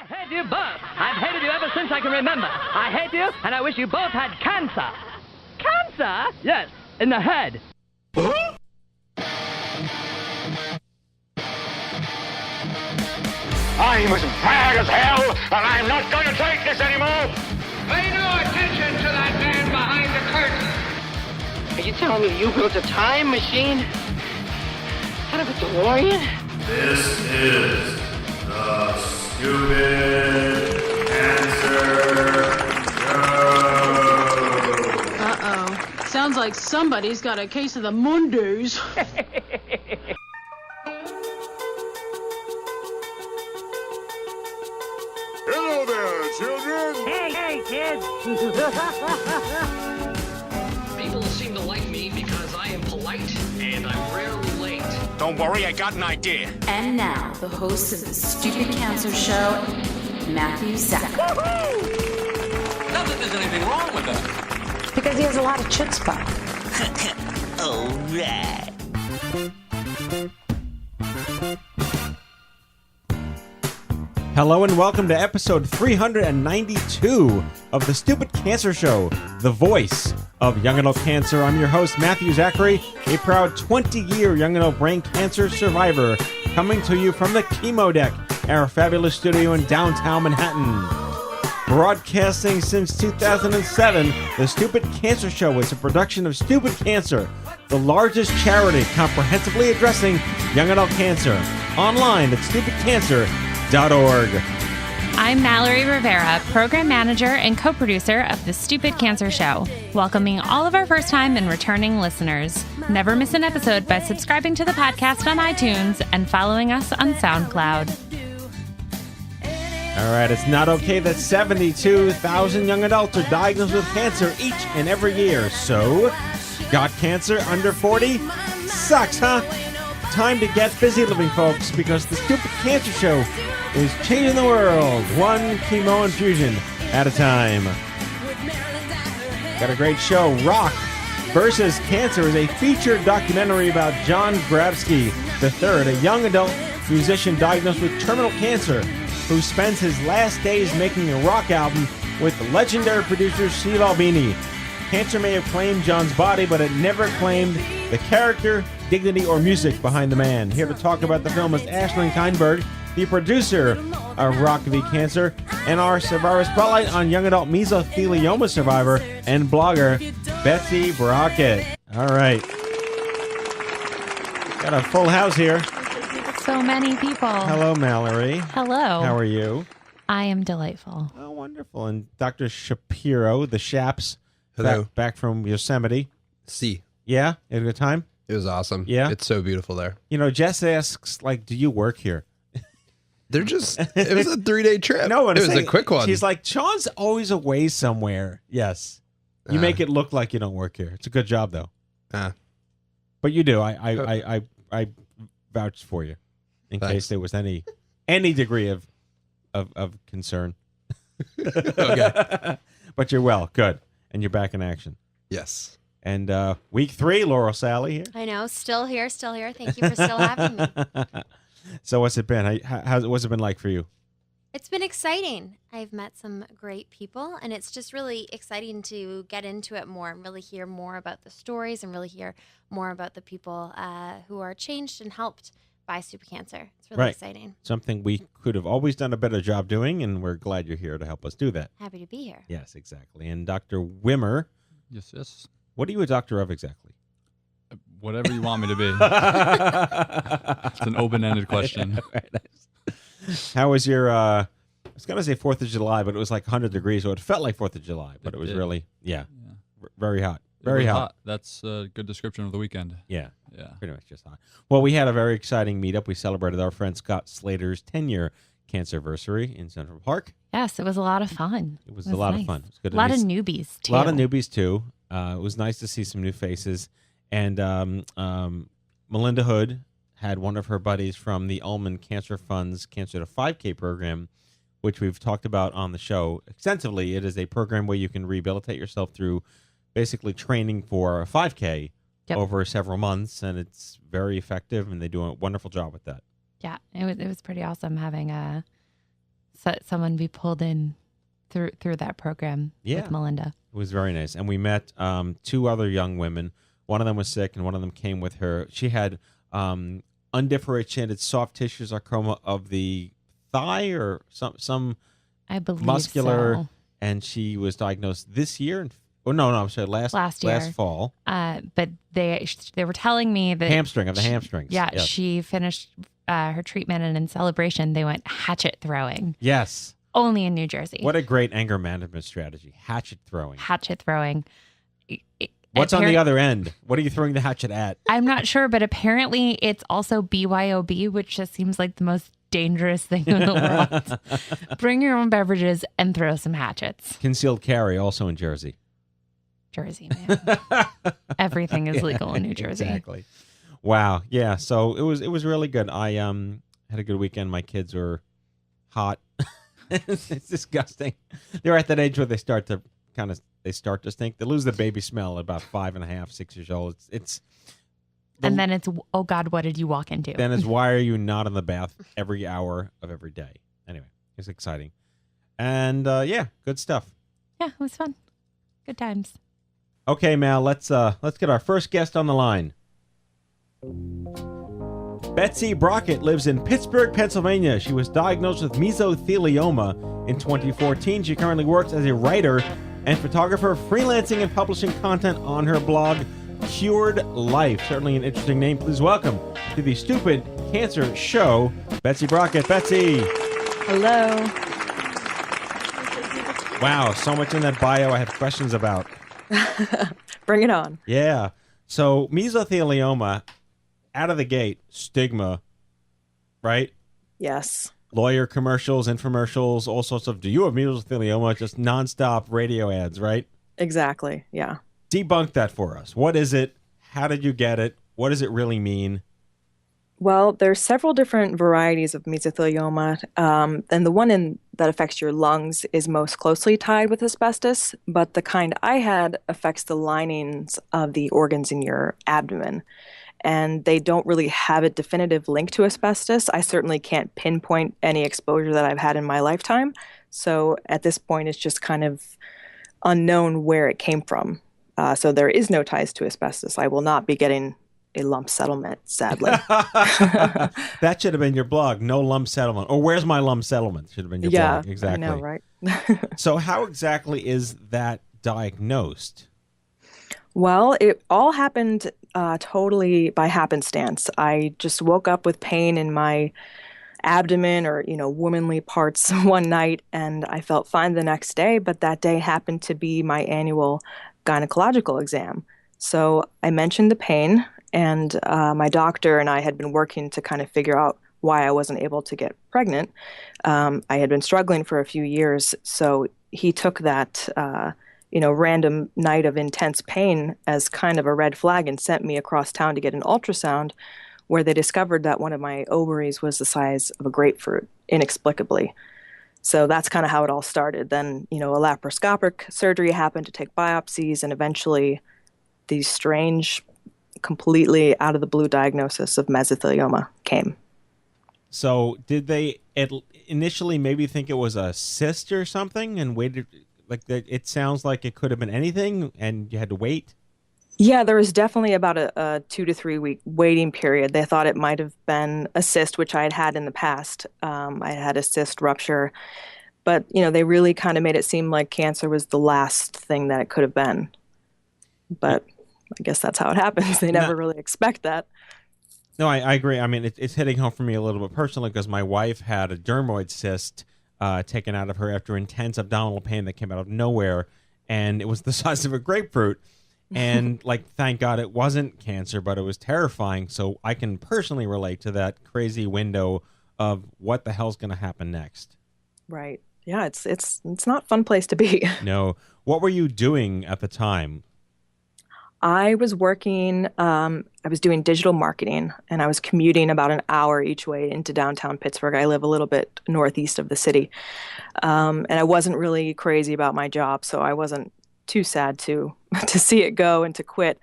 hate you both. I've hated you ever since I can remember. I hate you, and I wish you both had cancer. Cancer? Yes, in the head. I'm as mad as hell, and I'm not going to take this anymore. Pay no attention to that man behind the curtain. Are you telling me you built a time machine? Kind of a DeLorean? This is the Stupid Answer Show. Uh-oh. Sounds like somebody's got a case of the Mondays. Hello there, children. Hey, kids. People seem to like me because I am polite and I'm rarely late. Don't worry, I got an idea. And now, the host of the Stupid Cancer Show, Matthew Zachary. Not that there's anything wrong with that. Because he has a lot of chutzpah. All right. Hello and welcome to episode 392 of the Stupid Cancer Show, the voice of young adult cancer. I'm your host, Matthew Zachary, a proud 20-year young adult brain cancer survivor, coming to you from the Chemo Deck, our fabulous studio in downtown Manhattan. Broadcasting since 2007, the Stupid Cancer Show is a production of Stupid Cancer, the largest charity comprehensively addressing young adult cancer. Online at stupidcancer.org. I'm Mallory Rivera, Program Manager and co-producer of The Stupid Cancer Show, welcoming all of our first-time and returning listeners. Never miss an episode by subscribing to the podcast on iTunes and following us on SoundCloud. All right, it's not okay that 72,000 young adults are diagnosed with cancer each and every year. So, got cancer under 40? Sucks, huh? Time to get busy living, folks, because the Stupid Cancer Show is changing the world, one chemo infusion at a time. Got a great show. Rock versus Cancer is a featured documentary about John Grabski III, a young adult musician diagnosed with terminal cancer, who spends his last days making a rock album with legendary producer Steve Albini. Cancer may have claimed John's body, but it never claimed the character, dignity, or music behind the man. Here to talk about the film is Ashlyn Kindberg, the producer of Rock v. Cancer, and our Survivor Spotlight on young adult Mesothelioma survivor and blogger, Betsy Brockett. All right. Got a full house here. So many people. Hello, Mallory. Hello. How are you? I am delightful. Oh, wonderful. And Dr. Shapiro, the Shaps, hello. Back from Yosemite. See. Yeah? You had a good time? It was awesome. Yeah? It's so beautiful there. You know, Jess asks, like, do you work here? They're just, it was a 3-day trip. No, it was a quick one. She's like, Sean's always away somewhere. Yes. You make it look like you don't work here. It's a good job, though. But you do. I vouched for you in case there was any degree of concern. Okay. But you're well. Good. And you're back in action. Yes. And week 3, Laurel Sally here. I know. Still here. Thank you for still having me. So what's it been? What's it been like for you? It's been exciting. I've met some great people, and it's just really exciting to get into it more and really hear more about the stories and really hear more about the people who are changed and helped by Stupid Cancer. It's really exciting. Something we could have always done a better job doing, and we're glad you're here to help us do that. Happy to be here. Yes, exactly. And Dr. Wimmer. Yes. What are you a doctor of exactly? Whatever you want me to be. It's an open-ended question. How was your, I was going to say 4th of July, but it was like 100 degrees, so it felt like 4th of July, but it was really, very hot. Very hot. That's a good description of the weekend. Yeah. Pretty much just hot. Well, we had a very exciting meetup. We celebrated our friend Scott Slater's 10-year cancerversary in Central Park. Yes, it was a lot of fun. It was a lot of fun. It was good. A lot of newbies, too. A lot of newbies, too. It was nice to see some new faces. And Melinda Hood had one of her buddies from the Ullman Cancer Fund's Cancer to 5K program, which we've talked about on the show extensively. It is a program where you can rehabilitate yourself through basically training for a 5K over several months, and it's very effective, and they do a wonderful job with that. Yeah, it was pretty awesome having someone be pulled in through that program with Melinda. It was very nice. And we met 2 other young women. One of them was sick, and one of them came with her. She had undifferentiated soft tissue sarcoma of the thigh or some I believe muscular, so. And she was diagnosed this year. I'm sorry, last year. Last fall. But they were telling me that the hamstrings. Yeah, yes. she finished her treatment, and in celebration, they went hatchet throwing. Yes. Only in New Jersey. What a great anger management strategy. Hatchet throwing. What's on the other end? What are you throwing the hatchet at? I'm not sure, but apparently it's also BYOB, which just seems like the most dangerous thing in the world. Bring your own beverages and throw some hatchets. Concealed carry, also in Jersey. Jersey, man. Everything is legal in New Jersey. Exactly. Wow. Yeah. So it was really good. I had a good weekend. My kids were hot. It's disgusting. They're at that age where they start to stink. They lose the baby smell at about 5.5, 6 years old. And then it's, oh God, what did you walk into? Then it's, why are you not in the bath every hour of every day? Anyway, it's exciting. And good stuff. Yeah, it was fun. Good times. Okay, Mal, let's get our first guest on the line. Betsy Brockett lives in Pittsburgh, Pennsylvania. She was diagnosed with mesothelioma in 2014. She currently works as a writer and photographer, freelancing and publishing content on her blog, Cured Life. Certainly an interesting name. Please welcome to the Stupid Cancer Show, Betsy Brockett. Betsy. Hello. Wow, so much in that bio I have questions about. Bring it on. Yeah. So mesothelioma, out of the gate, stigma, right? Yes. Lawyer commercials, infomercials, all sorts of, do you have mesothelioma? Just nonstop radio ads, right? Exactly. Yeah. Debunk that for us. What is it? How did you get it? What does it really mean? Well, there's several different varieties of mesothelioma, and the one that affects your lungs is most closely tied with asbestos, but the kind I had affects the linings of the organs in your abdomen, and they don't really have a definitive link to asbestos. I certainly can't pinpoint any exposure that I've had in my lifetime, so at this point it's just kind of unknown where it came from. So there is no ties to asbestos. I will not be getting a lump settlement, sadly. That should have been your blog, no lump settlement. Or where's my lump settlement? Should have been your blog. Exactly. I know, right? So how exactly is that diagnosed? Well, it all happened totally by happenstance. I just woke up with pain in my abdomen or, womanly parts one night, and I felt fine the next day, but that day happened to be my annual gynecological exam. So I mentioned the pain, and my doctor and I had been working to kind of figure out why I wasn't able to get pregnant. I had been struggling for a few years, so he took that random night of intense pain as kind of a red flag and sent me across town to get an ultrasound, where they discovered that one of my ovaries was the size of a grapefruit, inexplicably. So that's kind of how it all started. Then, a laparoscopic surgery happened to take biopsies, and eventually these strange, completely out of the blue diagnosis of mesothelioma came. So did they initially maybe think it was a cyst or something and waited? It sounds like it could have been anything and you had to wait? Yeah, there was definitely about a 2 to 3 week waiting period. They thought it might have been a cyst, which I had had in the past. I had a cyst rupture, but they really kind of made it seem like cancer was the last thing that it could have been. But I guess that's how it happens. They never really expect that. No, I agree. I mean, it's hitting home for me a little bit personally because my wife had a dermoid cyst taken out of her after intense abdominal pain that came out of nowhere, and it was the size of a grapefruit. And thank God it wasn't cancer, but it was terrifying. So I can personally relate to that crazy window of what the hell's going to happen next. Right. Yeah, it's not a fun place to be. No. What were you doing at the time? I was working, I was doing digital marketing, and I was commuting about an hour each way into downtown Pittsburgh. I live a little bit northeast of the city. And I wasn't really crazy about my job, so I wasn't too sad to see it go and to quit.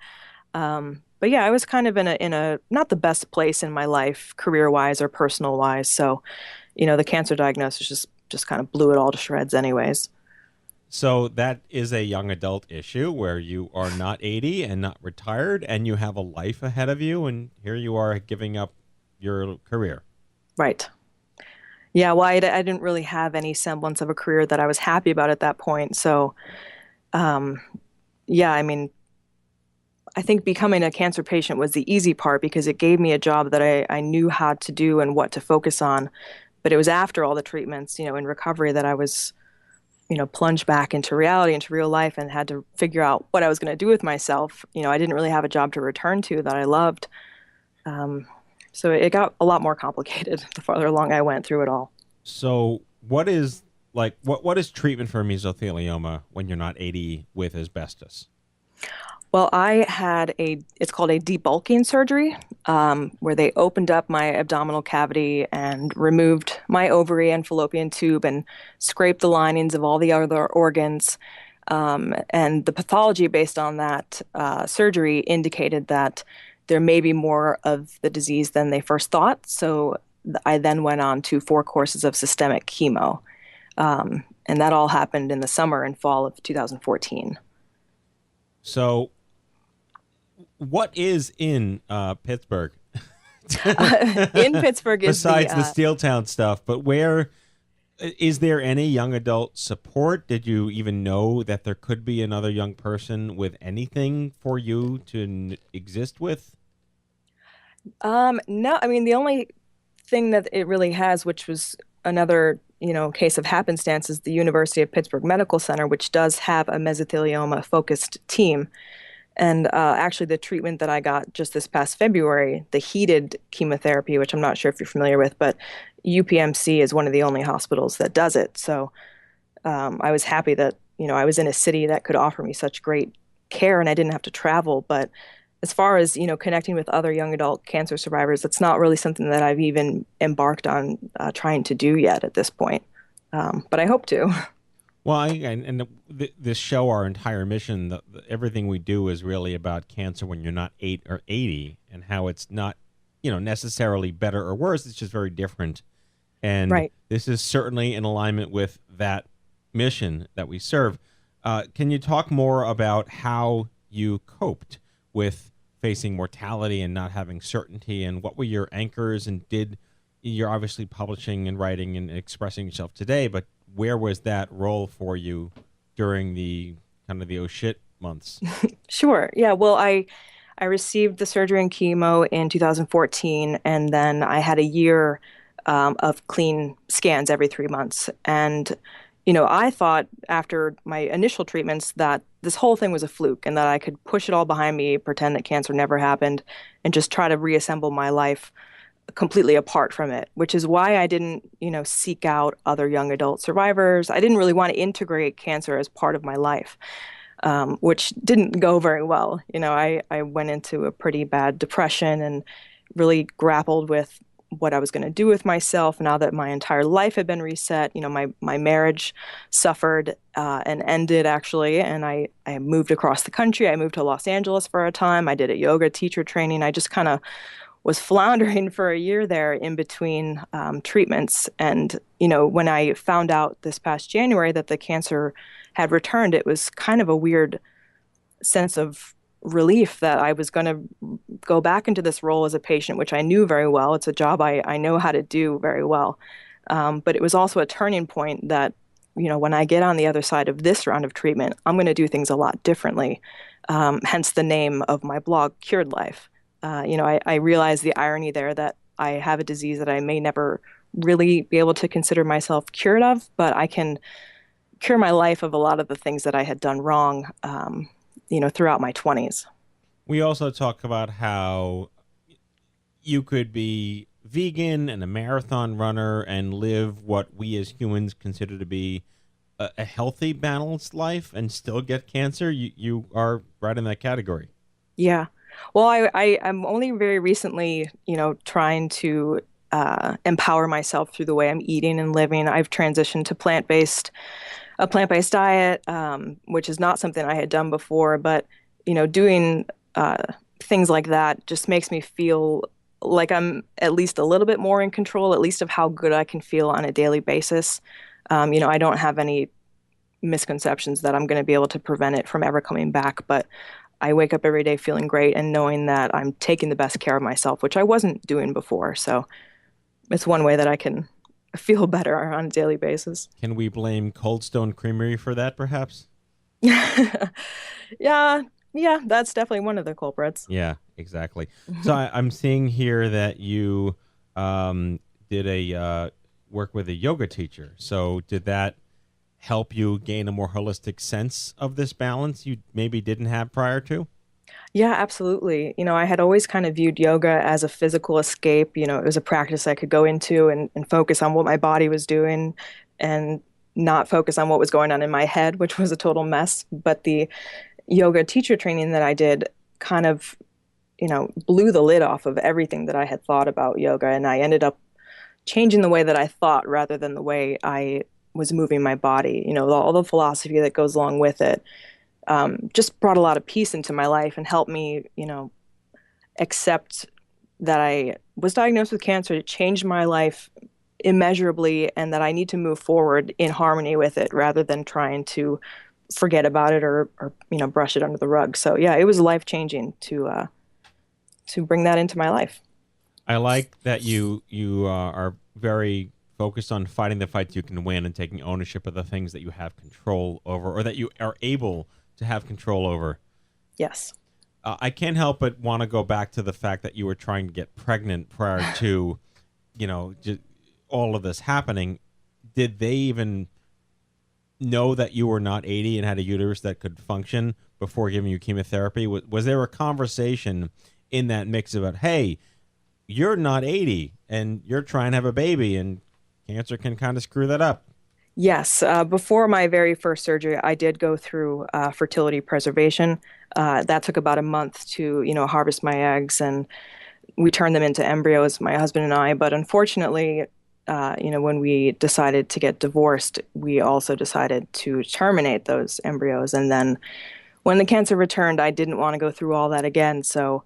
But yeah, I was kind of in a not the best place in my life, career-wise or personal-wise. So, the cancer diagnosis just just kind of blew it all to shreds anyways. So that is a young adult issue where you are not 80 and not retired, and you have a life ahead of you, and here you are giving up your career. Right. Yeah, well, I didn't really have any semblance of a career that I was happy about at that point. So, yeah, I mean, I think becoming a cancer patient was the easy part because it gave me a job that I knew how to do and what to focus on. But it was after all the treatments, in recovery that I was, plunged back into reality, into real life, and had to figure out what I was going to do with myself. I didn't really have a job to return to that I loved. So it got a lot more complicated the farther along I went through it all. So what is treatment for mesothelioma when you're not 80 with asbestos? Well, I had it's called a debulking surgery, where they opened up my abdominal cavity and removed my ovary and fallopian tube and scraped the linings of all the other organs. And the pathology based on that surgery indicated that there may be more of the disease than they first thought. So I then went on to 4 courses of systemic chemo. And that all happened in the summer and fall of 2014. So what is in Pittsburgh? In Pittsburgh is besides the Steeltown stuff, but where is there any young adult support? Did you even know that there could be another young person with anything for you to exist with? No, I mean, the only thing that it really has, which was another, case of happenstance, is the University of Pittsburgh Medical Center, which does have a mesothelioma-focused team. And actually, the treatment that I got just this past February, the heated chemotherapy, which I'm not sure if you're familiar with, but UPMC is one of the only hospitals that does it. So I was happy that, I was in a city that could offer me such great care and I didn't have to travel. But as far as, connecting with other young adult cancer survivors, that's not really something that I've even embarked on trying to do yet at this point. But I hope to. Well, this show, our entire mission, everything we do is really about cancer when you're not 8 or 80 and how it's not, necessarily better or worse. It's just very different. And right. This is certainly in alignment with that mission that we serve. Can you talk more about how you coped with facing mortality and not having certainty, and what were your anchors, and you're obviously publishing and writing and expressing yourself today, but where was that role for you during the kind of the oh shit months? Sure. Yeah. Well, I received the surgery and chemo in 2014, and then I had a year of clean scans every 3 months. And, I thought after my initial treatments that this whole thing was a fluke and that I could push it all behind me, pretend that cancer never happened, and just try to reassemble my life completely apart from it, which is why I didn't, seek out other young adult survivors. I didn't really want to integrate cancer as part of my life, which didn't go very well. I went into a pretty bad depression and really grappled with what I was going to do with myself now that my entire life had been reset. My marriage suffered and ended, actually, and I moved across the country. I moved to Los Angeles for a time. I did a yoga teacher training. I just kind of was floundering for a year there in between treatments. And, when I found out this past January that the cancer had returned, it was kind of a weird sense of relief that I was going to go back into this role as a patient, which I knew very well. It's a job I know how to do very well. But it was also a turning point that, when I get on the other side of this round of treatment, I'm going to do things a lot differently. Hence the name of my blog, Cured Life. I realize the irony there that I have a disease that I may never really be able to consider myself cured of, but I can cure my life of a lot of the things that I had done wrong, throughout my 20s. We also talk about how you could be vegan and a marathon runner and live what we as humans consider to be a healthy, balanced life and still get cancer. You are right in that category. Yeah. Well, I'm only very recently, trying to empower myself through the way I'm eating and living. I've transitioned to a plant-based diet, which is not something I had done before. But, doing things like that just makes me feel like I'm at least a little bit more in control, at least of how good I can feel on a daily basis. I don't have any misconceptions that I'm going to be able to prevent it from ever coming back, but I wake up every day feeling great and knowing that I'm taking the best care of myself, which I wasn't doing before. So it's one way that I can feel better on a daily basis. Can we blame Cold Stone Creamery for that, perhaps? Yeah, that's definitely one of the culprits. Yeah, exactly. So I'm seeing here that you did a work with a yoga teacher. So did that help you gain a more holistic sense of this balance you maybe didn't have prior to? Yeah, absolutely. I had always kind of viewed yoga as a physical escape. It was a practice I could go into and focus on what my body was doing and not focus on what was going on in my head, which was a total mess. But the yoga teacher training that I did kind of, blew the lid off of everything that I had thought about yoga. And I ended up changing the way that I thought rather than the way I was moving my body. All the philosophy that goes along with it just brought a lot of peace into my life and helped me, accept that I was diagnosed with cancer. It changed my life immeasurably and that I need to move forward in harmony with it rather than trying to forget about it or brush it under the rug. So yeah, it was life-changing to bring that into my life. I like that you are very focused on fighting the fights you can win and taking ownership of the things that you have control over or that you are able to have control over. Yes. I can't help but want to go back to the fact that you were trying to get pregnant prior to, just all of this happening. Did they even know that you were not 80 and had a uterus that could function before giving you chemotherapy? Was there a conversation in that mix about, hey, you're not 80 and you're trying to have a baby and cancer can kind of screw that up? Yes. Before my very first surgery, I did go through fertility preservation. That took about a month to, harvest my eggs, and we turned them into embryos, my husband and I. But unfortunately, when we decided to get divorced, we also decided to terminate those embryos. And then when the cancer returned, I didn't want to go through all that again. So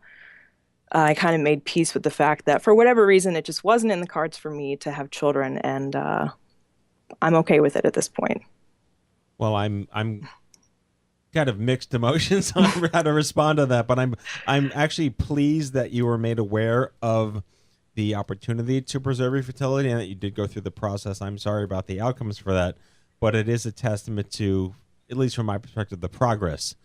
I kind of made peace with the fact that for whatever reason, it just wasn't in the cards for me to have children. And I'm okay with it at this point. Well, I'm kind of mixed emotions on how to respond to that, but I'm actually pleased that you were made aware of the opportunity to preserve your fertility and that you did go through the process. I'm sorry about the outcomes for that, but it is a testament to, at least from my perspective, the progress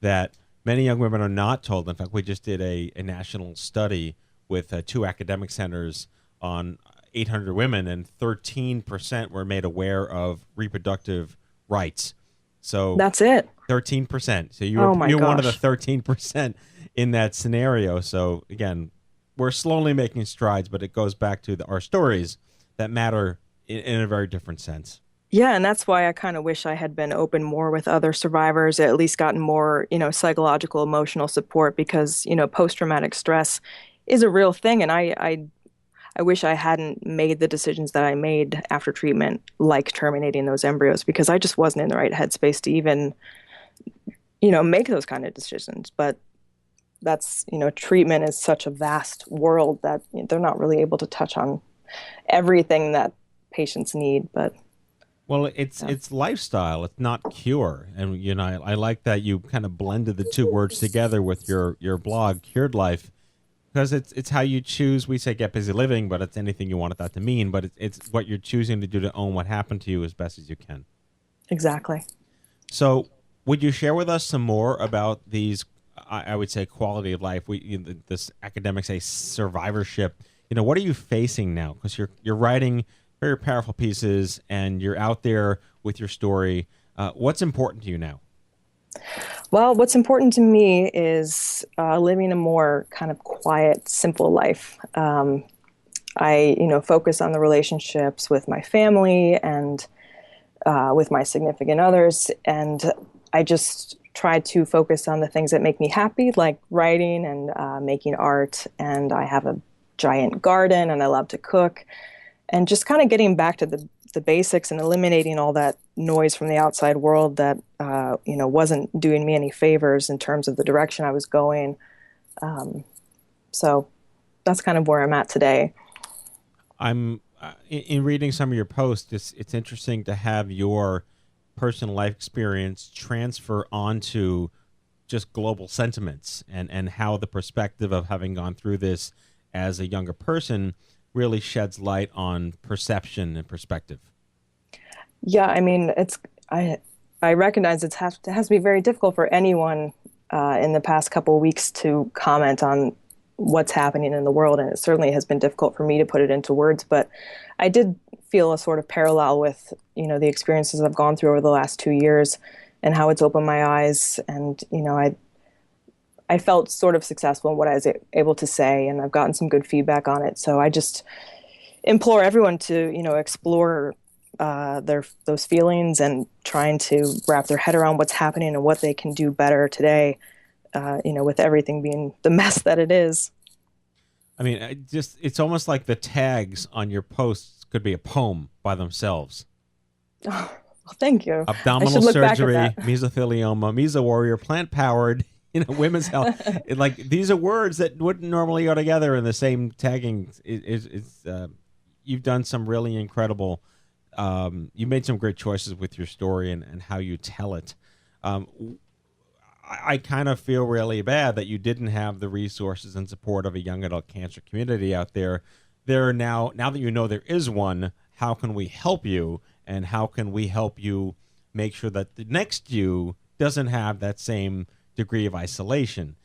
that many young women are not told. In fact, we just did a national study with 2 academic centers on 800 women, and 13% were made aware of reproductive rights. So that's it. 13%. So you're one of the 13% in that scenario. So again, we're slowly making strides, but it goes back to our stories that matter in a very different sense. Yeah, and that's why I kind of wish I had been open more with other survivors, at least gotten more, psychological, emotional support, because, post-traumatic stress is a real thing. And I wish I hadn't made the decisions that I made after treatment, like terminating those embryos, because I just wasn't in the right headspace to even, make those kind of decisions. But that's, treatment is such a vast world that they're not really able to touch on everything that patients need. But well, it's lifestyle. It's not cure. And, I like that you kind of blended the two words together with your blog, Cured Life, because it's how you choose. We say get busy living, but it's anything you want that to mean. But it's what you're choosing to do to own what happened to you as best as you can. Exactly. So would you share with us some more about these, I would say, quality of life? This academics say survivorship. What are you facing now? Because you're writing very powerful pieces, and you're out there with your story. What's important to you now? Well, what's important to me is living a more kind of quiet, simple life. I, focus on the relationships with my family and with my significant others, and I just try to focus on the things that make me happy, like writing and making art. And I have a giant garden, and I love to cook. And just kind of getting back to the basics and eliminating all that noise from the outside world that, wasn't doing me any favors in terms of the direction I was going. So that's kind of where I'm at today. I'm in reading some of your posts, it's interesting to have your personal life experience transfer onto just global sentiments and how the perspective of having gone through this as a younger person really sheds light on perception and perspective. Yeah, I mean, I recognize it has to be very difficult for anyone in the past couple of weeks to comment on what's happening in the world, and it certainly has been difficult for me to put it into words. But I did feel a sort of parallel with, the experiences I've gone through over the last 2 years and how it's opened my eyes. And, I felt sort of successful in what I was able to say, and I've gotten some good feedback on it. So I just implore everyone to, explore those feelings and trying to wrap their head around what's happening and what they can do better today, with everything being the mess that it is. I mean, it's almost like the tags on your posts could be a poem by themselves. Oh, well, thank you. Abdominal surgery, mesothelioma, meso warrior, plant powered, women's health. These are words that wouldn't normally go together in the same tagging. You've done some really incredible. You made some great choices with your story and how you tell it. I kind of feel really bad that you didn't have the resources and support of a young adult cancer community out there. Now that you know there is one, how can we help you, and how can we help you make sure that the next you doesn't have that same degree of isolation?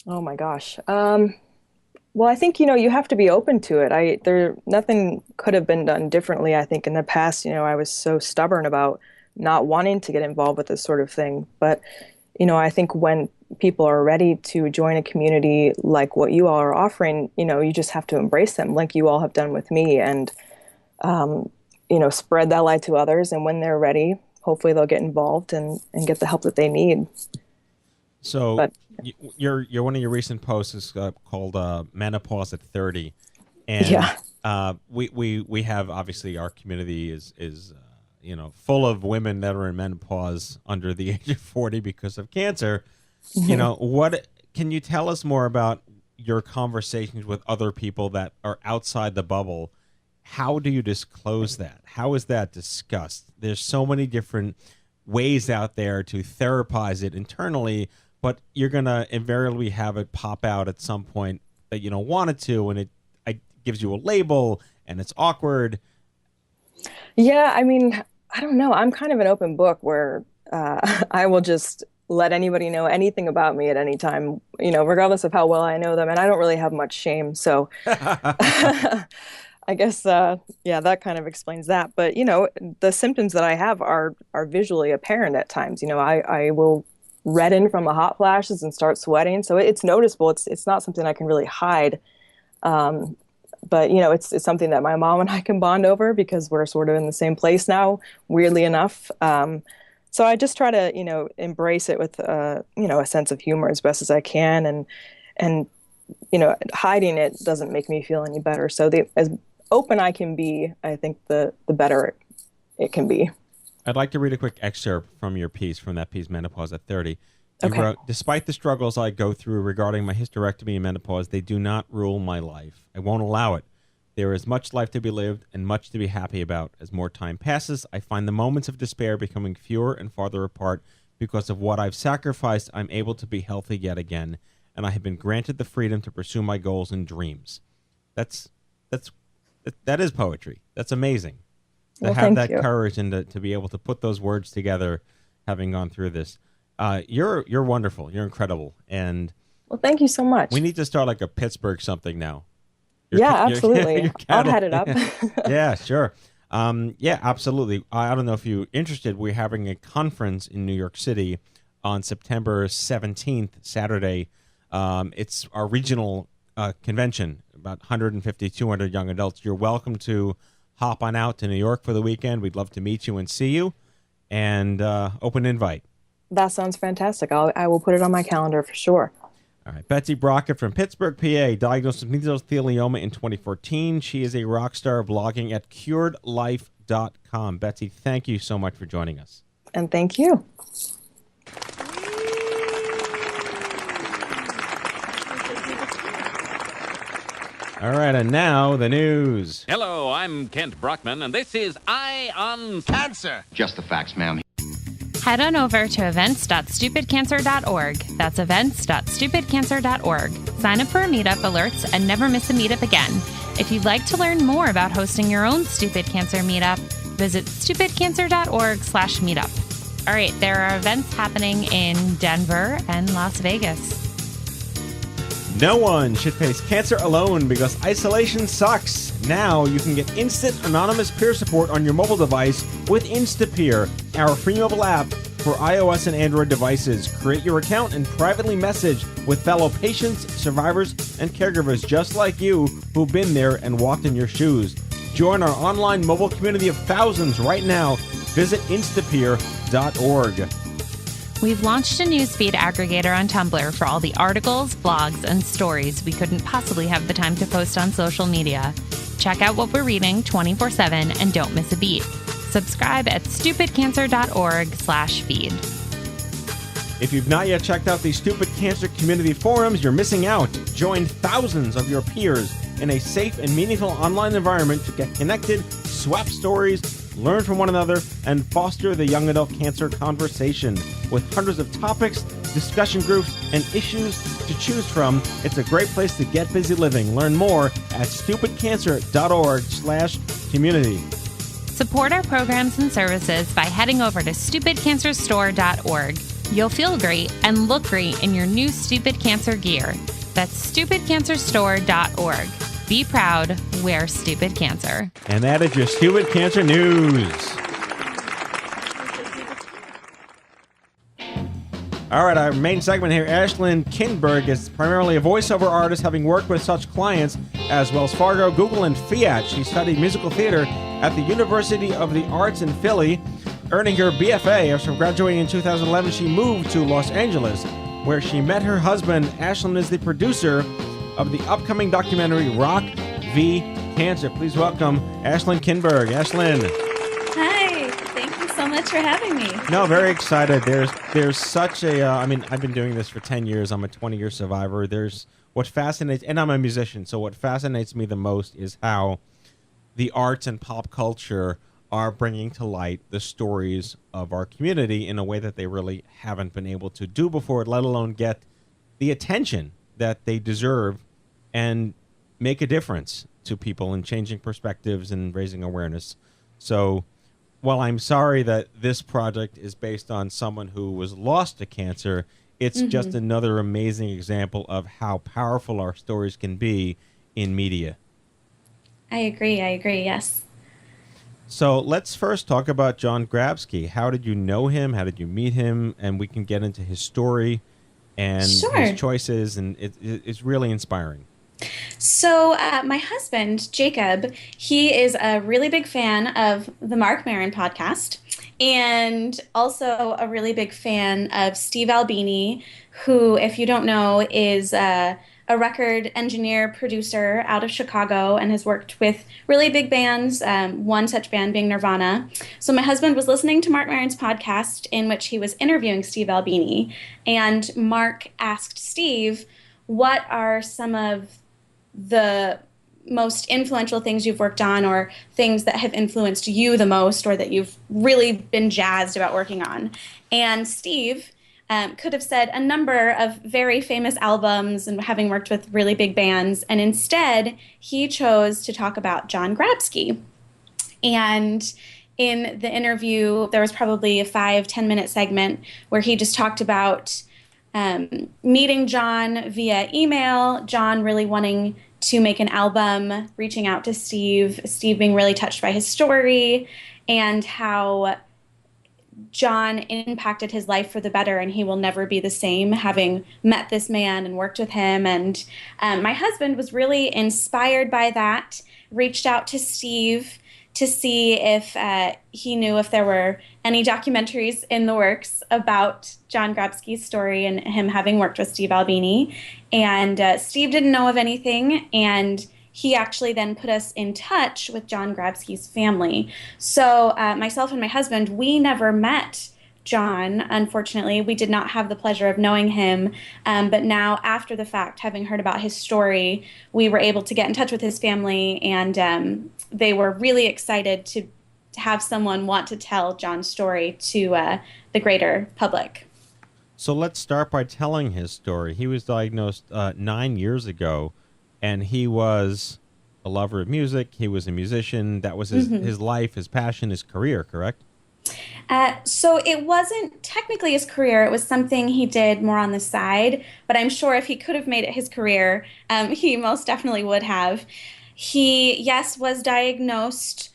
Oh my gosh. Well, I think, you have to be open to it. Nothing could have been done differently. I think in the past, I was so stubborn about not wanting to get involved with this sort of thing. But, I think when people are ready to join a community like what you all are offering, you just have to embrace them like you all have done with me, and, spread that light to others. And when they're ready, hopefully they'll get involved and get the help that they need. So your one of your recent posts is called Menopause at 30. And we have, obviously, our community is full of women that are in menopause under the age of 40 because of cancer. Mm-hmm. What can you tell us more about your conversations with other people that are outside the bubble? How do you disclose that? How is that discussed? There's so many different ways out there to therapize it internally, but you're going to invariably have it pop out at some point that you don't want it to, and it gives you a label, and it's awkward. Yeah, I mean, I don't know. I'm kind of an open book where I will just let anybody know anything about me at any time, regardless of how well I know them. And I don't really have much shame. So I guess, that kind of explains that. But, the symptoms that I have are visually apparent at times. I will redden from the hot flashes and start sweating. So it's noticeable. It's not something I can really hide. But, it's something that my mom and I can bond over because we're sort of in the same place now, weirdly enough. So I just try to, embrace it with, a sense of humor as best as I can. And hiding it doesn't make me feel any better. So as open I can be, I think the better it can be. I'd like to read a quick excerpt from your piece, from that piece, Menopause at 30. You Okay. wrote, despite the struggles I go through regarding my hysterectomy and menopause, they do not rule my life. I won't allow it. There is much life to be lived and much to be happy about. As more time passes, I find the moments of despair becoming fewer and farther apart because of what I've sacrificed. I'm able to be healthy yet again, and I have been granted the freedom to pursue my goals and dreams. That is poetry. That's amazing. To have that courage and to be able to put those words together, having gone through this. You're wonderful. You're incredible. And well, thank you so much. We need to start like a Pittsburgh something now. Absolutely. I'll head it up. Yeah, sure. Yeah, absolutely. I don't know if you're interested. We're having a conference in New York City on September 17th, Saturday. It's our regional convention, about 150, 200 young adults. You're welcome to hop on out to New York for the weekend. We'd love to meet you and see you. And open invite. That sounds fantastic. I will put it on my calendar for sure. All right. Betsy Brockett from Pittsburgh, PA, diagnosed with mesothelioma in 2014. She is a rock star blogging at curedlife.com. Betsy, thank you so much for joining us. And thank you. All All right, and now the news. Hello, I'm Kent Brockman, and this is Eye on Cancer. Just the facts, ma'am. Head on over to events.stupidcancer.org. That's events.stupidcancer.org. Sign up for meetup alerts and never miss a meetup again. If you'd like to learn more about hosting your own Stupid Cancer meetup, visit stupidcancer.org/meetup. All right, there are events happening in Denver and Las Vegas. No one should face cancer alone because isolation sucks. Now you can get instant anonymous peer support on your mobile device with Instapeer, our free mobile app for iOS and Android devices. Create your account and privately message with fellow patients, survivors, and caregivers just like you who've been there and walked in your shoes. Join our online mobile community of thousands right now. Visit instapeer.org. We've launched a newsfeed aggregator on Tumblr for all the articles, blogs, and stories we couldn't possibly have the time to post on social media. Check out what we're reading 24/7 and don't miss a beat. Subscribe at stupidcancer.org/feed. If you've not yet checked out the Stupid Cancer community forums, you're missing out. Join thousands of your peers in a safe and meaningful online environment to get connected, swap stories, learn from one another, and foster the young adult cancer conversation. With hundreds of topics, discussion groups, and issues to choose from, it's a great place to get busy living. Learn more at stupidcancer.org/community. Support our programs and services by heading over to stupidcancerstore.org. You'll feel great and look great in your new Stupid Cancer gear. That's stupidcancerstore.org. Be proud, wear Stupid Cancer. And that is your Stupid Cancer news. All right, our main segment here, Ashland Kinberg is primarily a voiceover artist, having worked with such clients as Wells Fargo, Google, and Fiat. She studied musical theater at the University of the Arts in Philly. Earning her BFA after graduating in 2011, she moved to Los Angeles, where she met her husband. Ashlyn is the producer of the upcoming documentary Rock v. Cancer. Please welcome Ashlyn Kindberg. Ashlyn. Hi, thank you so much for having me. No, very excited. There's such a, I've been doing this for 10 years. I'm a 20-year survivor. There's what fascinates, and I'm a musician, so what fascinates me the most is how the arts and pop culture are bringing to light the stories of our community in a way that they really haven't been able to do before, let alone get the attention that they deserve and make a difference to people in changing perspectives and raising awareness. So while I'm sorry that this project is based on someone who was lost to cancer, it's just another amazing example of how powerful our stories can be in media. I agree, yes. So let's first talk about John Grabski. How did you know him? How did you meet him? And we can get into his story and his choices, and it's really inspiring. So my husband, Jacob, he is a really big fan of the Mark Maron podcast and also a really big fan of Steve Albini, who, if you don't know, is a record engineer, producer out of Chicago and has worked with really big bands, one such band being Nirvana. So my husband was listening to Mark Maron's podcast in which he was interviewing Steve Albini, and Mark asked Steve, what are some of the most influential things you've worked on, or things that have influenced you the most, or that you've really been jazzed about working on? And Steve could have said a number of very famous albums and having worked with really big bands, and instead he chose to talk about John Grabski. And in the interview, there was probably a 5-10 minute segment where he just talked about meeting John via email, John really wanting to make an album, reaching out to Steve being really touched by his story, and how John impacted his life for the better, and he will never be the same having met this man and worked with him. And my husband was really inspired by that, reached out to Steve to see if he knew if there were any documentaries in the works about John Grabski's story and him having worked with Steve Albini. And Steve didn't know of anything, and he actually then put us in touch with John Grabski's family. So myself and my husband, we never met John. Unfortunately, we did not have the pleasure of knowing him. But now, after the fact, having heard about his story, we were able to get in touch with his family, and they were really excited to have someone want to tell John's story to the greater public. So let's start by telling his story. He was diagnosed 9 years ago, and he was a lover of music. He was a musician. That was his life, his passion, his career, correct? So it wasn't technically his career. It was something he did more on the side. But I'm sure if he could have made it his career, he most definitely would have. He, yes, was diagnosed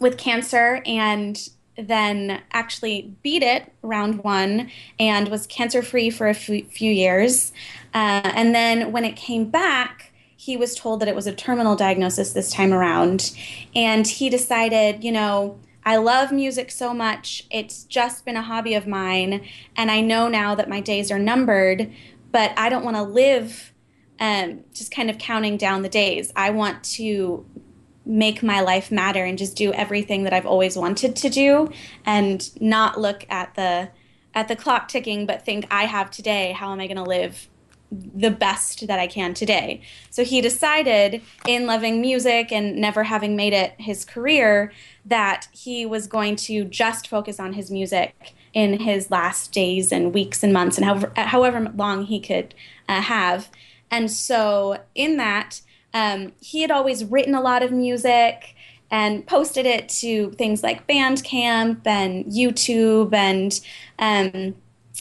with cancer and then actually beat it round one and was cancer-free for a few years. And then when it came back, he was told that it was a terminal diagnosis this time around. And he decided, you know, I love music so much. It's just been a hobby of mine. And I know now that my days are numbered, but I don't want to live just kind of counting down the days. I want to make my life matter and just do everything that I've always wanted to do and not look at the clock ticking, but think I have today. How am I going to live the best that I can today? So he decided, in loving music and never having made it his career, that he was going to just focus on his music in his last days and weeks and months and however long he could have. And so in that, he had always written a lot of music and posted it to things like Bandcamp and YouTube, and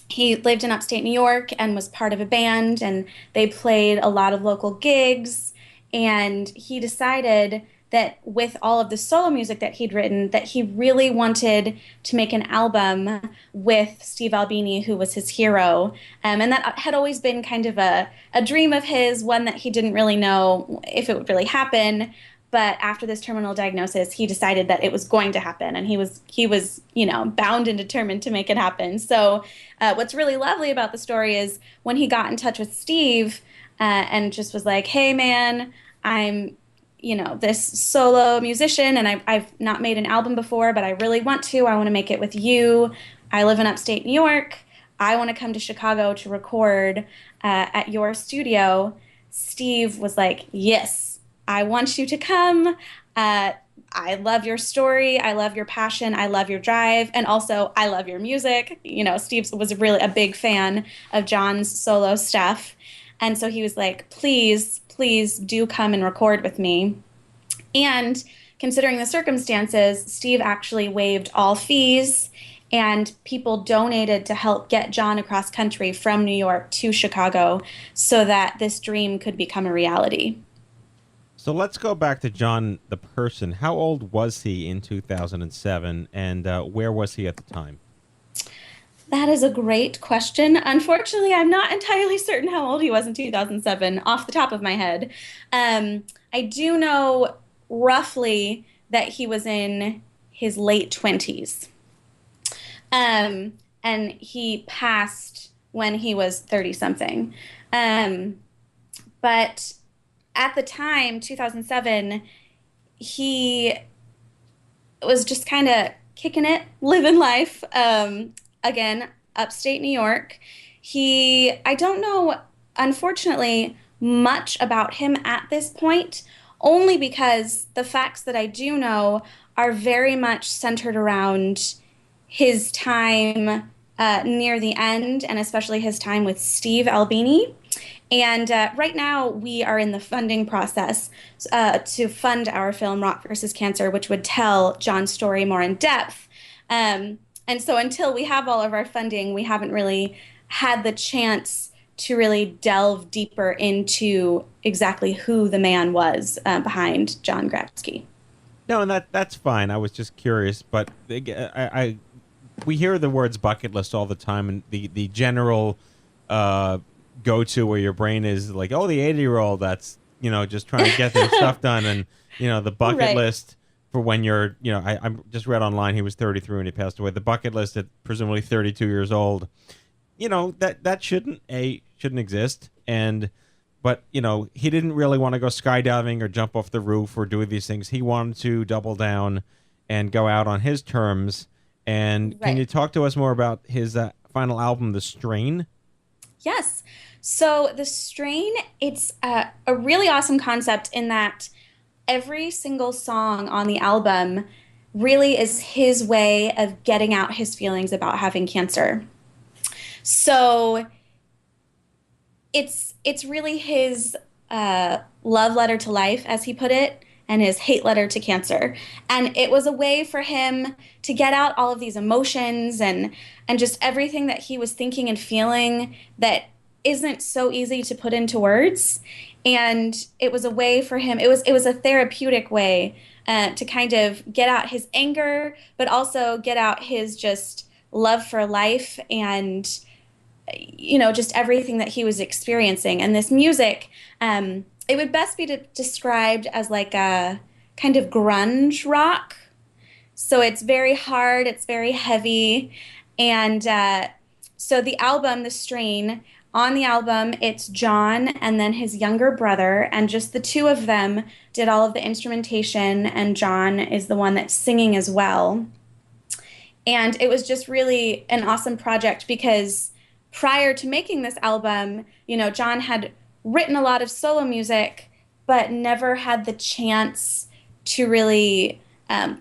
he lived in upstate New York and was part of a band, and they played a lot of local gigs. And he decided that with all of the solo music that he'd written, that he really wanted to make an album with Steve Albini, who was his hero. And that had always been kind of a dream of his, one that he didn't really know if it would really happen. But after this terminal diagnosis, he decided that it was going to happen, and he was, you know, bound and determined to make it happen. So what's really lovely about the story is when he got in touch with Steve and just was like, hey, man, I'm, you know, this solo musician, and I've not made an album before, but I really want to. I want to make it with you. I live in upstate New York. I want to come to Chicago to record at your studio. Steve was like, yes, I want you to come. I love your story. I love your passion. I love your drive. And also, I love your music. You know, Steve was really a big fan of John's solo stuff. And so he was like, please do come and record with me. And considering the circumstances, Steve actually waived all fees, and people donated to help get John across country from New York to Chicago so that this dream could become a reality. So let's go back to John, the person. How old was he in 2007, and where was he at the time? That is a great question. Unfortunately, I'm not entirely certain how old he was in 2007 off the top of my head. I do know roughly that he was in his late 20s. And he passed when he was 30-something. But at the time, 2007, he was just kind of kicking it, living life. Again, upstate New York. I don't know, unfortunately, much about him at this point, only because the facts that I do know are very much centered around his time near the end, and especially his time with Steve Albini. And right now, we are in the funding process to fund our film Rock vs. Cancer, which would tell John's story more in depth. And so until we have all of our funding, we haven't really had the chance to really delve deeper into exactly who the man was behind John Grabski. No, and that's fine. I was just curious, but we hear the words bucket list all the time, and the general go-to where your brain is like, oh, the 80-year-old that's, you know, just trying to get their stuff done, and, you know, the bucket list for when you're, you know, I just read online he was 33 when he passed away. The bucket list at presumably 32 years old, you know, that shouldn't exist. But, you know, he didn't really want to go skydiving or jump off the roof or do these things. He wanted to double down and go out on his terms And can you talk to us more about his final album, The Strain? Yes. So The Strain, it's a really awesome concept in that every single song on the album really is his way of getting out his feelings about having cancer. So it's really his love letter to life, as he put it, and his hate letter to cancer. And it was a way for him to get out all of these emotions and just everything that he was thinking and feeling that isn't so easy to put into words. And it was a way for him, it was a therapeutic way to kind of get out his anger, but also get out his just love for life and, you know, just everything that he was experiencing. And this music, it would best be described as like a kind of grunge rock. So it's very hard, it's very heavy. And so the album, The Strain, on the album, it's John and then his younger brother, and just the two of them did all of the instrumentation, and John is the one that's singing as well. And it was just really an awesome project because prior to making this album, you know, John had written a lot of solo music, but never had the chance to really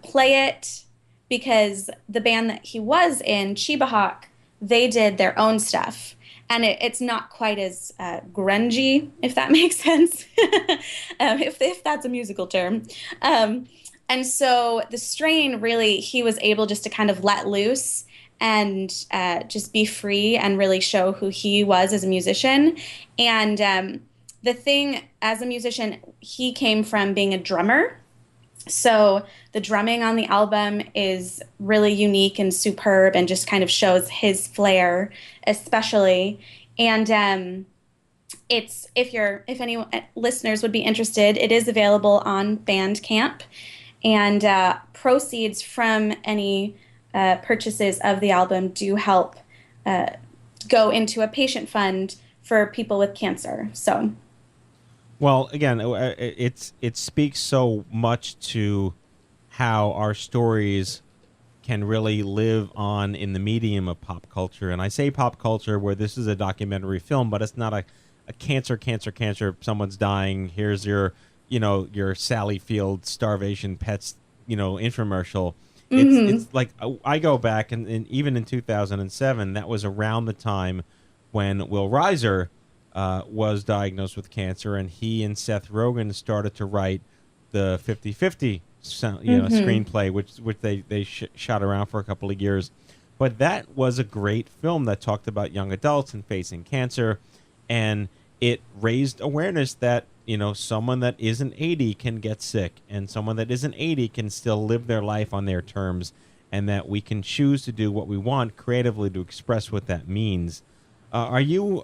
play it because the band that he was in, Chiba Hawk, they did their own stuff. And it's not quite as grungy, if that makes sense, if that's a musical term. And so The Strain, really, he was able just to kind of let loose and just be free and really show who he was as a musician. And the thing, as a musician, he came from being a drummer. So the drumming on the album is really unique and superb and just kind of shows his flair, especially. And if any listeners would be interested, it is available on Bandcamp. And proceeds from any purchases of the album do help go into a patient fund for people with cancer. So. Well, again, it speaks so much to how our stories can really live on in the medium of pop culture. And I say pop culture where this is a documentary film, but it's not a cancer, someone's dying, here's your Sally Field starvation pets, infomercial. It's like, I go back and even in 2007, that was around the time when Will Reiser was diagnosed with cancer, and he and Seth Rogen started to write the 50-50 screenplay, which they shot around for a couple of years. But that was a great film that talked about young adults and facing cancer, and it raised awareness that someone that isn't 80 can get sick, and someone that isn't 80 can still live their life on their terms, and that we can choose to do what we want creatively to express what that means. Are you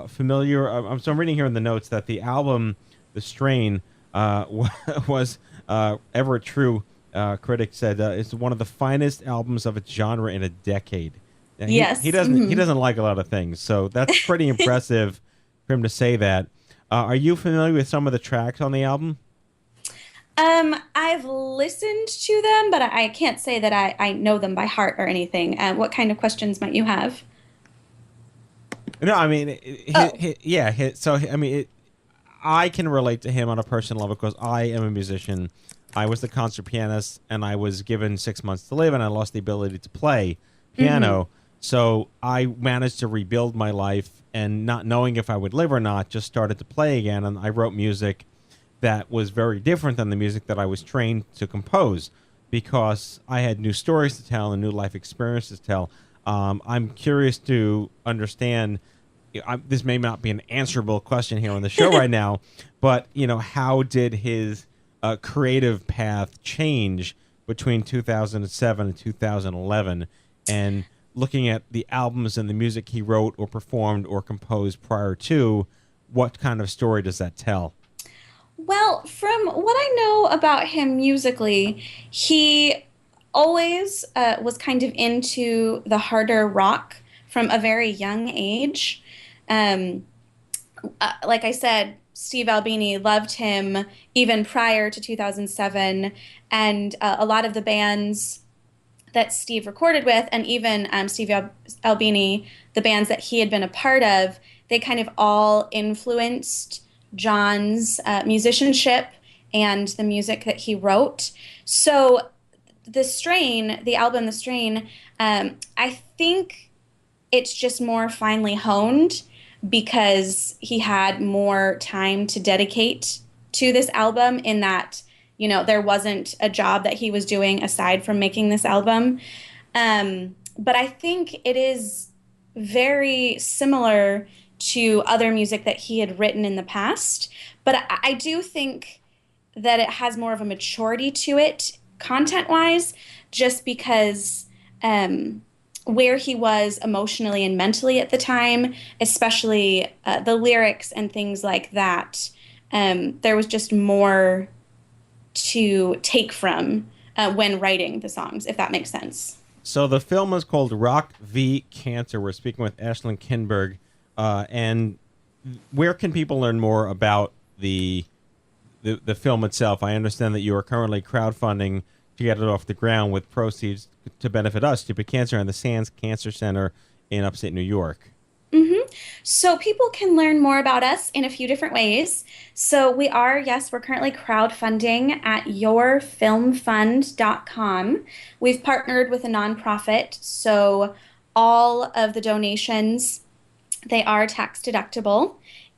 familiar? So I'm reading here in the notes that the album, The Strain, was Everett True, critic said, it's one of the finest albums of its genre in a decade. And yes, he doesn't like a lot of things, so that's pretty impressive for him to say that. Are you familiar with some of the tracks on the album? I've listened to them, but I can't say that I know them by heart or anything. What kind of questions might you have? No, I mean, I can relate to him on a personal level because I am a musician. I was the concert pianist, and I was given 6 months to live, and I lost the ability to play piano. Mm-hmm. So I managed to rebuild my life, and not knowing if I would live or not, just started to play again, and I wrote music that was very different than the music that I was trained to compose because I had new stories to tell and new life experiences to tell. I'm curious to understand, this may not be an answerable question here on the show right now, but, how did his creative path change between 2007 and 2011? And looking at the albums and the music he wrote or performed or composed prior to, what kind of story does that tell? Well, from what I know about him musically, he always was kind of into the harder rock from a very young age. Like I said, Steve Albini loved him even prior to 2007, and a lot of the bands that Steve recorded with, and even Steve Albini, the bands that he had been a part of, they kind of all influenced John's musicianship and the music that he wrote. So the album The Strain, I think it's just more finely honed because he had more time to dedicate to this album, in that, there wasn't a job that he was doing aside from making this album. But I think it is very similar to other music that he had written in the past. But I do think that it has more of a maturity to it, content-wise, just because where he was emotionally and mentally at the time, especially the lyrics and things like that, there was just more to take from when writing the songs, if that makes sense. So the film is called Rock v. Cancer. We're speaking with Ashlyn Kinberg. And where can people learn more about the film itself? I understand that you are currently crowdfunding to get it off the ground with proceeds to benefit us, Stupid Cancer, and the Sands Cancer Center in upstate New York. So people can learn more about us in a few different ways. So we're currently crowdfunding at yourfilmfund.com. We've partnered with a nonprofit, so all of the donations, they are tax deductible.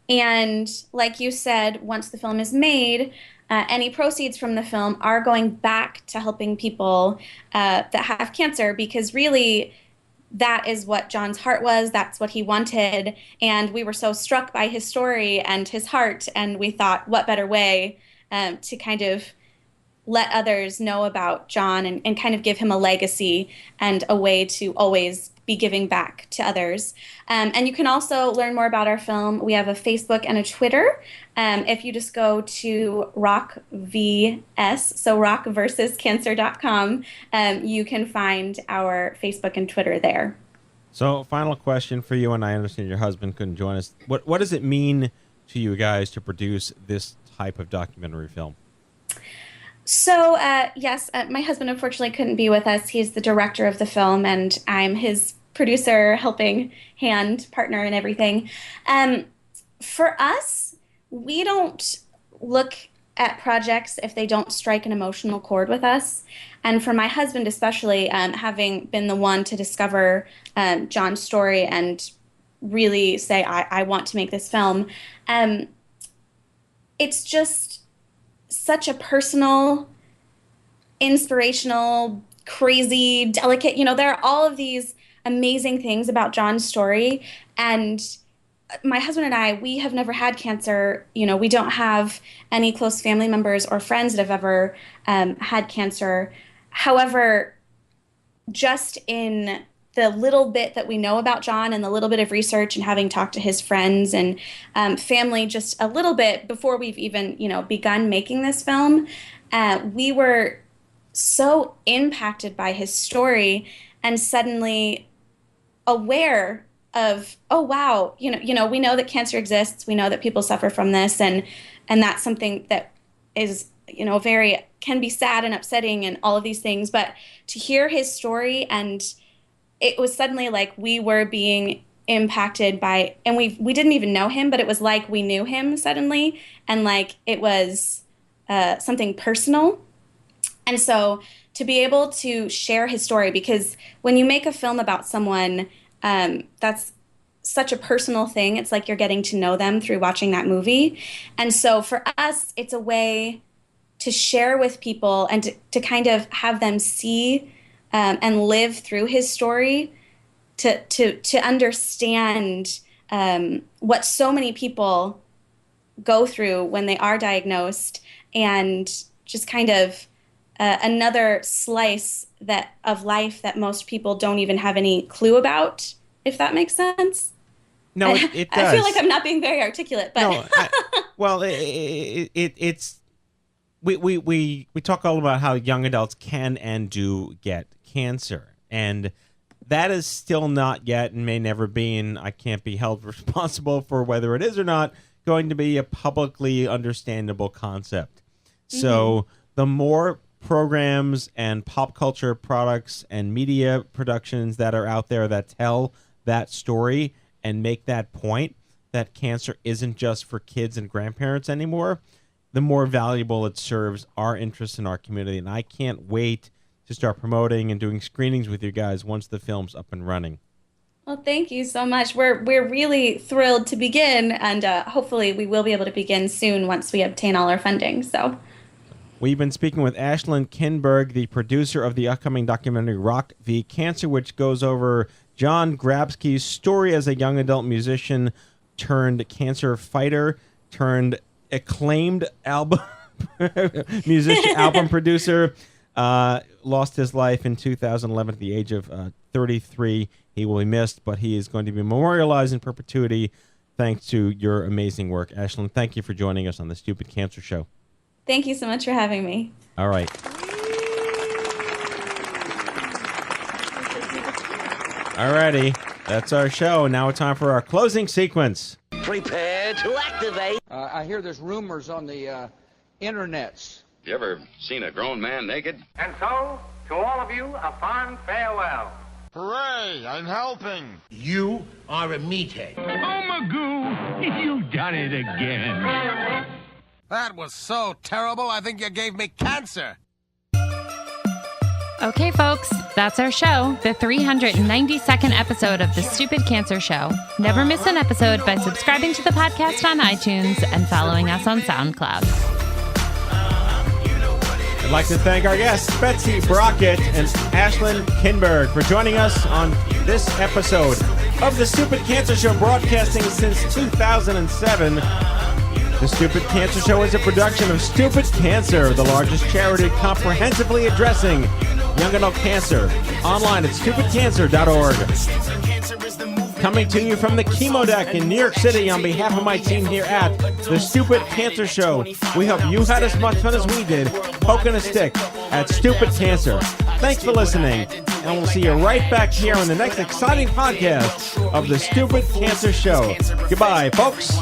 And like you said, once the film is made, any proceeds from the film are going back to helping people that have cancer, because really that is what John's heart was. That's what he wanted. And we were so struck by his story and his heart. And we thought, what better way to kind of let others know about John and kind of give him a legacy and a way to always be giving back to others. And you can also learn more about our film. We have a Facebook and a Twitter. If you just go to rockvs, so rockversuscancer.com, you can find our Facebook and Twitter there. So final question for you, and I understand your husband couldn't join us. What does it mean to you guys to produce this type of documentary film? So, yes, my husband unfortunately couldn't be with us. He's the director of the film, and I'm his producer, helping hand, partner, and everything. For us, we don't look at projects if they don't strike an emotional chord with us. And for my husband especially, having been the one to discover John's story and really say, I want to make this film, it's just such a personal, inspirational, crazy, delicate, there are all of these amazing things about John's story. And my husband and I, we have never had cancer. We don't have any close family members or friends that have ever had cancer. However, just in the little bit that we know about John and the little bit of research and having talked to his friends and family just a little bit before we've even, begun making this film, we were so impacted by his story and suddenly aware of, oh, wow, we know that cancer exists. We know that people suffer from this. And that's something that is, can be sad and upsetting and all of these things. But to hear his story, and it was suddenly like we were being impacted by, and we didn't even know him, but it was like we knew him suddenly, and like it was something personal. And so to be able to share his story, because when you make a film about someone, that's such a personal thing. It's like you're getting to know them through watching that movie. And so for us, it's a way to share with people and to kind of have them see and live through his story, to understand what so many people go through when they are diagnosed, and just kind of another slice of life that most people don't even have any clue about, if that makes sense. No, it does. I feel like I'm not being very articulate, but no, it's we talk all about how young adults can and do get cancer, and that is still not yet, and may never be, and I can't be held responsible for whether it is or not going to be a publicly understandable concept. So the more programs and pop culture products and media productions that are out there that tell that story and make that point that cancer isn't just for kids and grandparents anymore, the more valuable it serves our interests in our community. And I can't wait to start promoting and doing screenings with you guys once the film's up and running. Well, thank you so much. We're really thrilled to begin, and hopefully we will be able to begin soon once we obtain all our funding. So, we've been speaking with Ashland Kinberg, the producer of the upcoming documentary Rock v. Cancer, which goes over John Grabski's story as a young adult musician turned cancer fighter turned acclaimed album musician, album producer. Lost his life in 2011 at the age of 33. He will be missed, but he is going to be memorialized in perpetuity thanks to your amazing work. Ashlyn, thank you for joining us on the Stupid Cancer Show. Thank you so much for having me. All right. All righty. That's our show. Now it's time for our closing sequence. Prepare to activate. I hear there's rumors on the internets. You ever seen a grown man naked? And so, to all of you, a fond farewell. Hooray! I'm helping. You are a meathead. Oh, Magoo, you've done it again. That was so terrible, I think you gave me cancer. Okay, folks, that's our show, the 392nd episode of The Stupid Cancer Show. Never miss an episode by subscribing to the podcast on iTunes and following us on SoundCloud. I'd like to thank our guests, Betsy Brockett and Ashland Kinberg, for joining us on this episode of The Stupid Cancer Show, broadcasting since 2007. The Stupid Cancer Show is a production of Stupid Cancer, the largest charity comprehensively addressing young adult cancer. Online at stupidcancer.org. Coming to you from the Chemo Deck in New York City on behalf of my team here at The Stupid Cancer Show. We hope you had as much fun as we did poking a stick at Stupid Cancer. Thanks for listening, and we'll see you right back here on the next exciting podcast of The Stupid Cancer Show. Goodbye, folks.